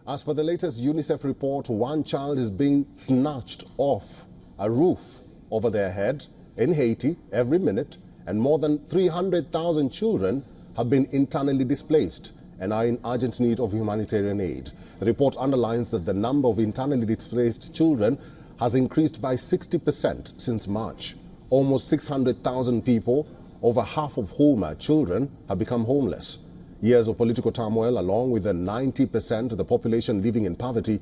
As per the latest UNICEF report, one child is being snatched off a roof over their head in Haiti every minute, and more than 300,000 children have been internally displaced and are in urgent need of humanitarian aid. The report underlines that the number of internally displaced children has increased by 60% since March. Almost 600,000 people, over half of whom are children, have become homeless. Years of political turmoil, along with the 90% of the population living in poverty,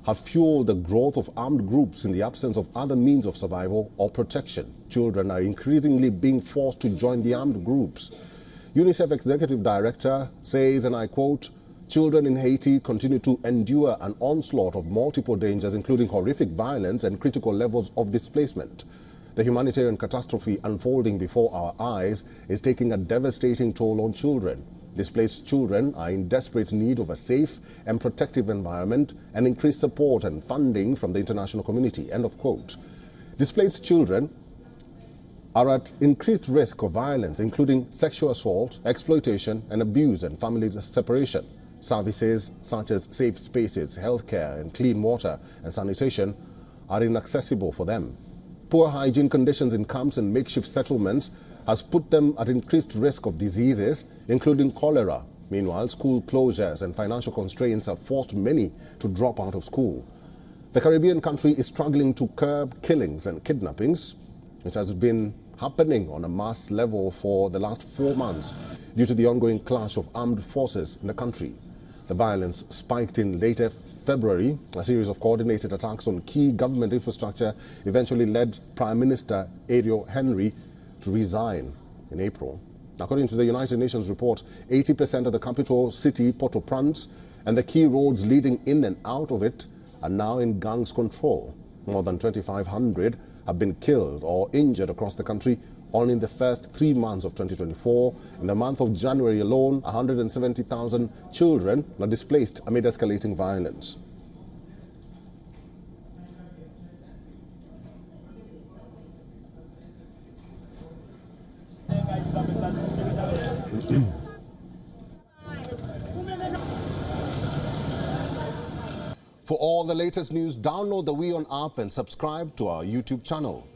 have fueled the growth of armed groups in the absence of other means of survival or protection. Children are increasingly being forced to join the armed groups. UNICEF Executive Director says, and I quote, "Children in Haiti continue to endure an onslaught of multiple dangers, including horrific violence and critical levels of displacement. The humanitarian catastrophe unfolding before our eyes is taking a devastating toll on children. Displaced children are in desperate need of a safe and protective environment and increased support and funding from the international community." End of quote. Displaced children are at increased risk of violence, including sexual assault, exploitation, and abuse and family separation. Services such as safe spaces, healthcare, and clean water and sanitation are inaccessible for them. Poor hygiene conditions in camps and makeshift settlements has put them at increased risk of diseases, including cholera. Meanwhile, school closures and financial constraints have forced many to drop out of school. The Caribbean country is struggling to curb killings and kidnappings, which has been happening on a mass level for the last 4 months due to the ongoing clash of armed forces in the country. The violence spiked in later February. A series of coordinated attacks on key government infrastructure eventually led Prime Minister Ariel Henry to resign in April. According to the United Nations report, 80% of the capital city, Port-au-Prince, and the key roads leading in and out of it are now in gangs' control. More than 2,500 have been killed or injured across the country only in the first 3 months of 2024. In the month of January alone, 170,000 children are displaced amid escalating violence. For all the latest news, download the WION app and subscribe to our YouTube channel.